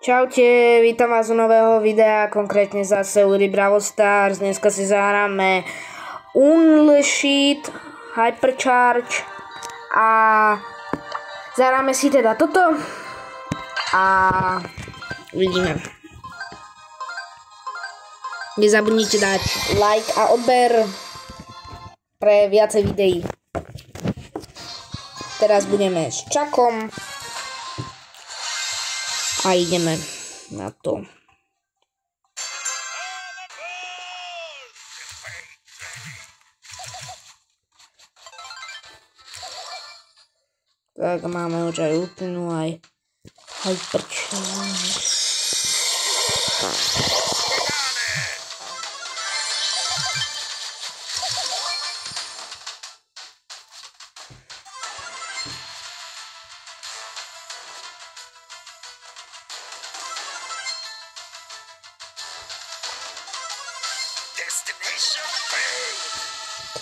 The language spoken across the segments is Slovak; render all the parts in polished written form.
Čaute, vítam vás u nového videa, konkrétne zase u Brawl Stars. Dneska si zahráme Unleashed, Hypercharge a zahráme si teda toto a uvidíme. Nezabudnite dať like a odber pre viacej videí. Teraz budeme s Čakom. A ideme na to. Tak máme už aj ultinu, aj hypercharge.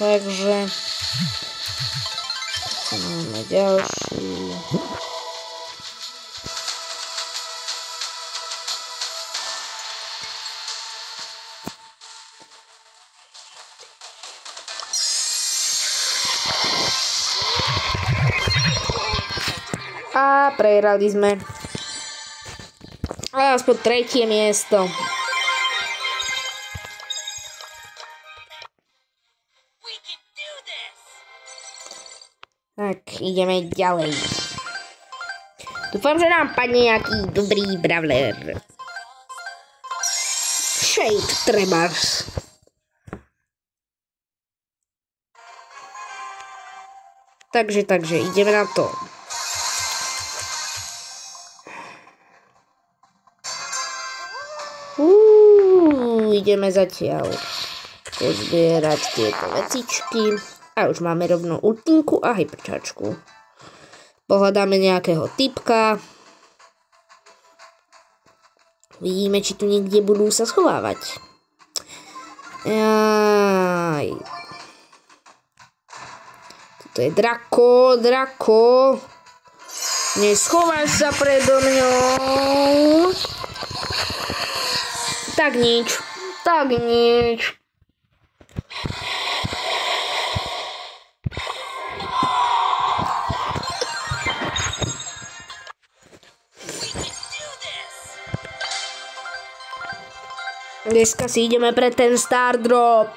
Takže máme ďalší. A prehrali sme. Ale aspoň tretie miesto. Tak, ideme ďalej. Dúfam, že nám padne nejaký dobrý brawler. Shade trebárs. Takže, ideme na to. Ideme zatiaľ pozbierať tieto vecičky. A už máme rovno ultinku a hyperchargeku. Pohľadáme nejakého typka. Vidíme, či tu niekde budú sa schovávať. Jaj. Toto je Drako. Neschováš sa predo mňou. Tak nič. Dneska si ideme pre ten Star Drop.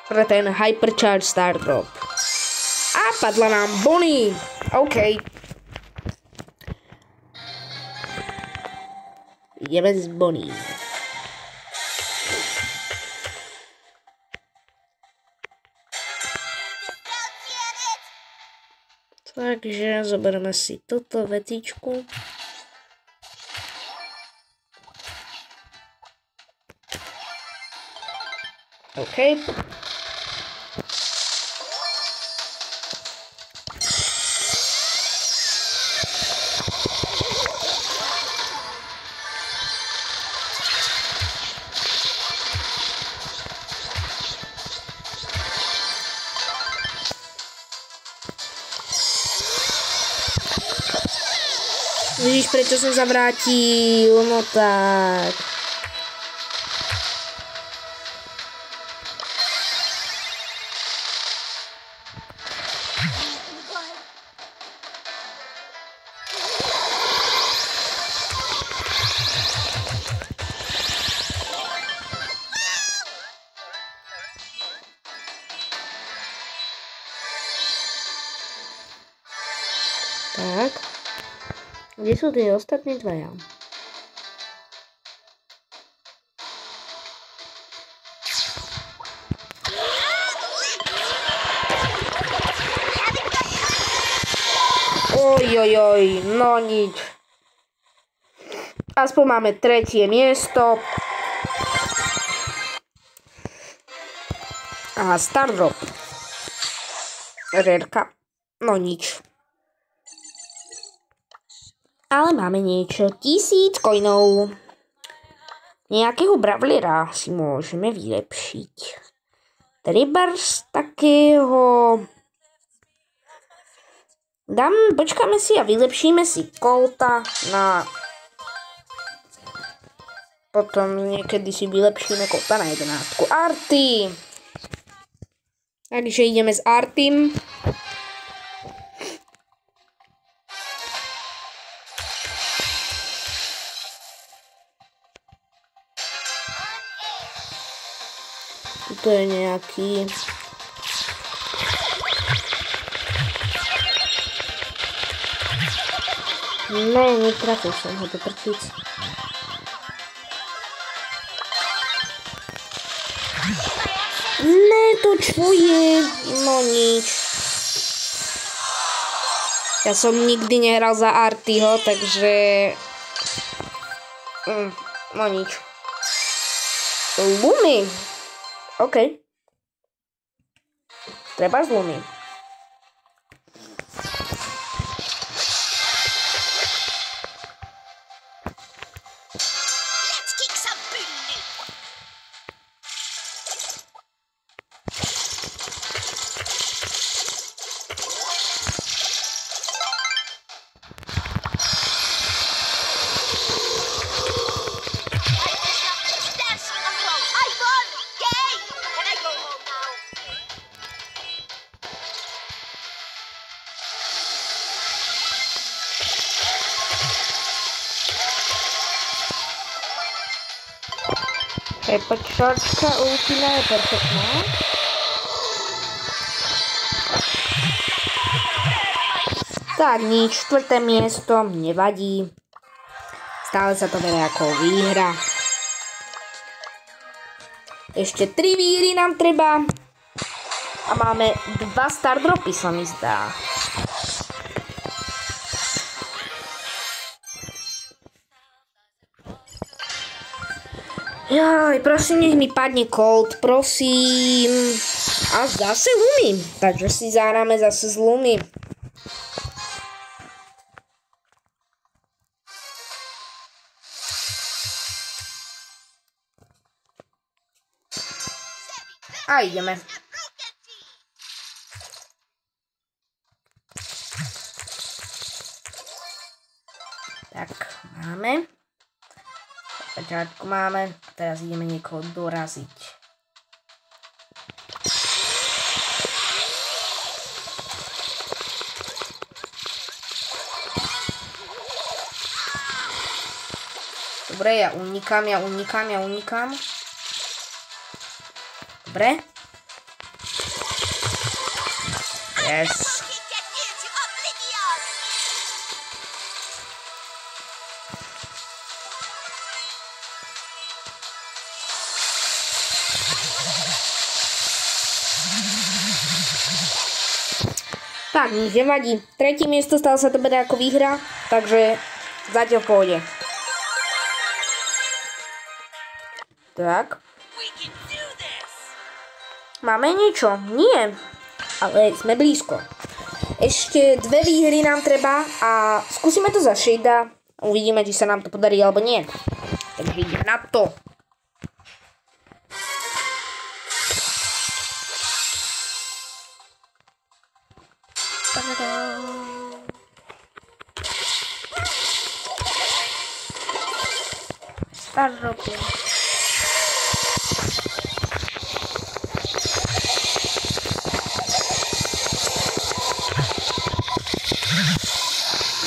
Pre ten Hypercharge Star Drop. A padla nám Bonnie. OK. Ideme s Bonnie. Takže zoberieme si toto vetičku. OK. Vidíš, prečo som sa vrátil? No tak. Tak. Kde sú tie ostatní dvaja? Ojojoj, no nič. Aspoň máme tretie miesto. A Star Drop. Rerka. No nič. Ale máme niečo. 1000 coinov. Nejakého brawlera si môžeme vylepšiť. Trebárs takého počkáme si a vylepšíme si Colta na potom niekedy si vylepšíme kota na 11. Arty! Takže ideme s Artym. Tuto je nejaký... Ne, netrafil som ho do prčic. Ne, to čo je? No nič. Ja som nikdy nehral za Artyho, takže... No nič. Lumy. OK. Treba z Lumy. Hyperchargeka ultima je perfektná. Tak nič, 4. miesto, nevadí. Stále sa to berie ako výhra. Ešte 3 výhry nám treba. A máme 2 star dropy, sa mi zdá. Jaj, prosím, nech mi padne Colt, prosím. A zase Lumy. Takže si zahráme zase z Lumy. A ideme. Tak, máme. Začiatku máme. A teraz ideme niekoho doraziť. Dobre, ja unikám. Dobre. Yes. Tak, nič nevadí. 3. miesto, stále sa to bude ako výhra, takže zatiaľ pôjde. Tak. Máme niečo? Nie. Ale sme blízko. Ešte 2 výhry nám treba a skúsime to za Shada. Uvidíme, či sa nám to podarí alebo nie. Takže ideme na to. Star dropy.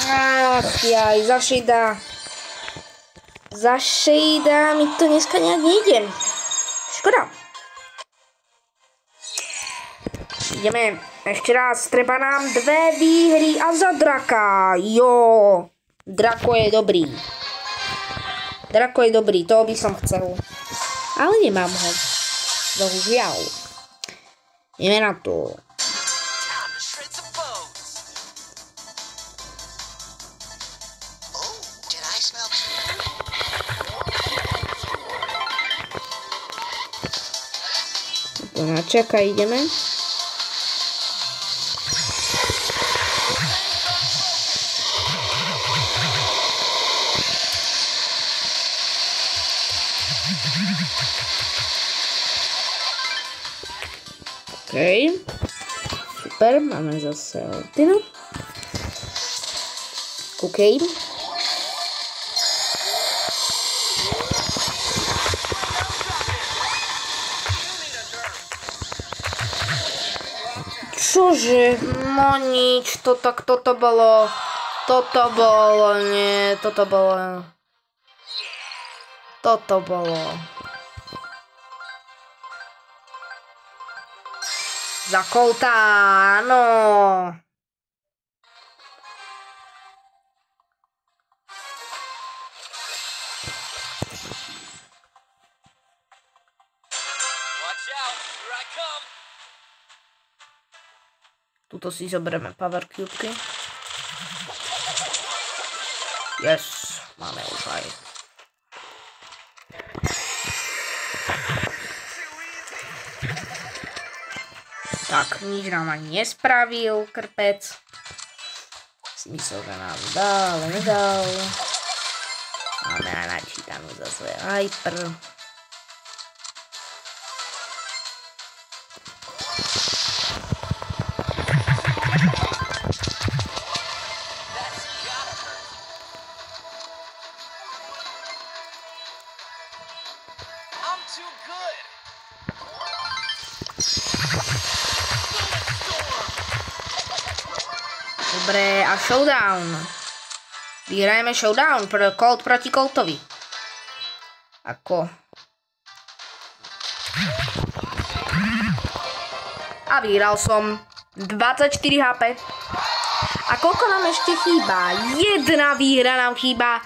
Ach jaj, za Shada mi to dneska nejak nejde. Škoda. Ideme ešte raz, treba nám 2 výhry a za Draka. Jo, Drako je dobrý. Toho by som chcel. Ale nemám ho. Bohužiaľ. Ideme na to. To načaka, ideme. OK. Super, máme zase Altina. OK. Čože? No nič, toto bolo... Toto bolo... Za Colta, áno. Tuto si zoberieme Power Cubeky. Yes, máme už aj. Tak, nič nám ani nespravil, krpec. Si myslel, že nám dá, ale nedal. Máme aj načítanú zase Hyper. Dobre, a showdown. Vyhrajeme showdown Colt proti Coltovi. Ako? A vyhral som 24 HP. A koľko nám ešte chýba? Jedna výhra nám chýba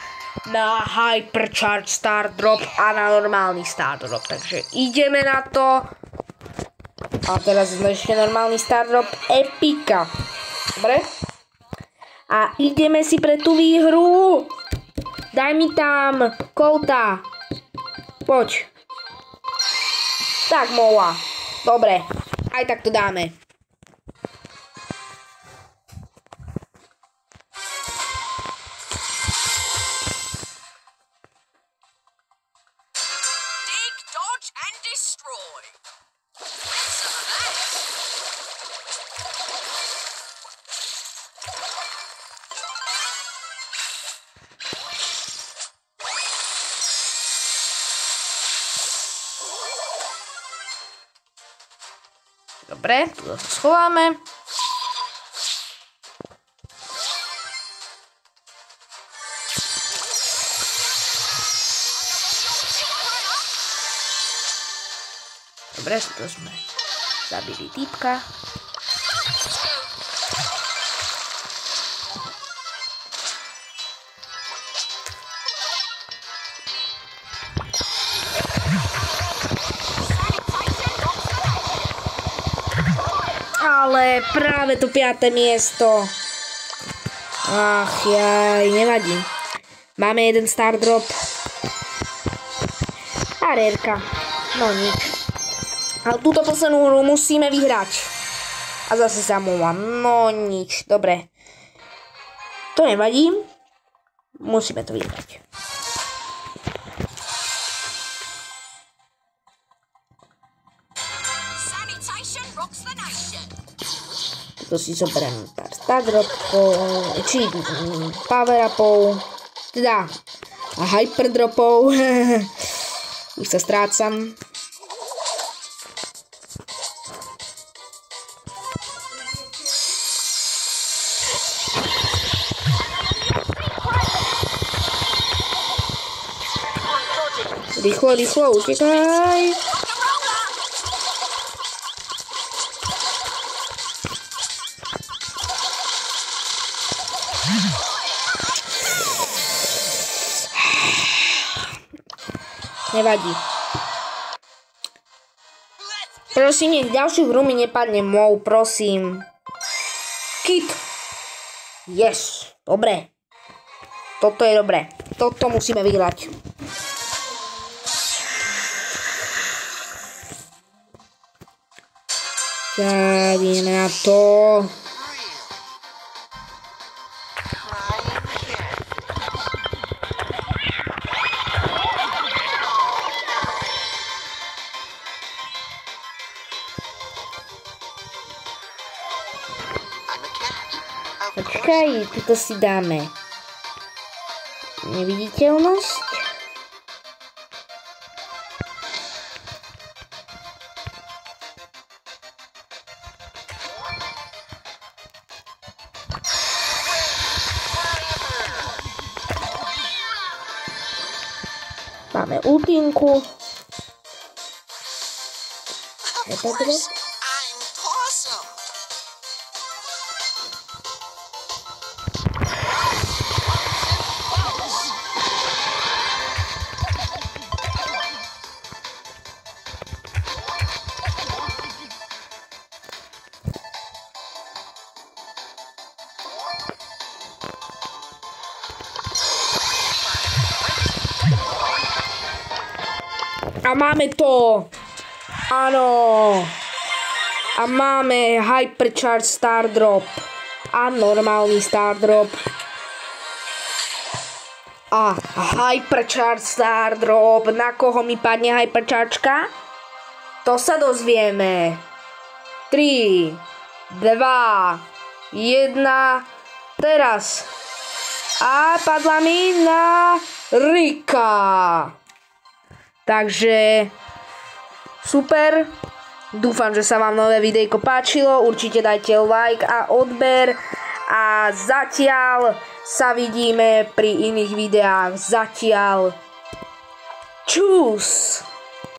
na Hypercharge Star Drop a na normálny Star Drop. Takže ideme na to. A teraz ešte normálny Star Drop Epika. Dobre? A ideme si pre tú výhru. Daj mi tam Colta. Poď. Tak, Moa. Dobre. Aj tak to dáme. Dig, dodge and destroy. Dobre, tu to schováme. Dobre, to sme zabili týpka. Ale práve to 5. miesto. Ach jaj, nevadí. Máme jeden Star Drop. A rérka. No nič. Ale túto poslednú hru musíme vyhrať. A zase sa môžem. No nič, dobre. To nevadí. Musíme to vyhrať. To si zoberiem pár Star Dropov, či Power Upov, teda a Hyper Dropov. Už sa strácam. Rýchlo, rýchlo, utekaj. Nevadí. Prosím, nech ďalšiu hru mi nepadne mou, prosím. Kit. Yes. Dobre. Toto je dobre. Toto musíme vyhrať. Tak, ideme na to. Počkaj, tuto si dáme neviditeľnosť. Máme ultinku. Of course, I'm Possum. A máme to! Áno! A máme Hypercharge Star Drop. A normálny Star Drop. A Hypercharge Star Drop. Na koho mi padne Hyperchargeka? To sa dozvieme. 3, 2, 1, teraz. A padla mi na Rika. Takže super. Dúfam, že sa vám nové videjko páčilo. Určite dajte like a odber. A zatiaľ sa vidíme pri iných videách. Zatiaľ. Čus.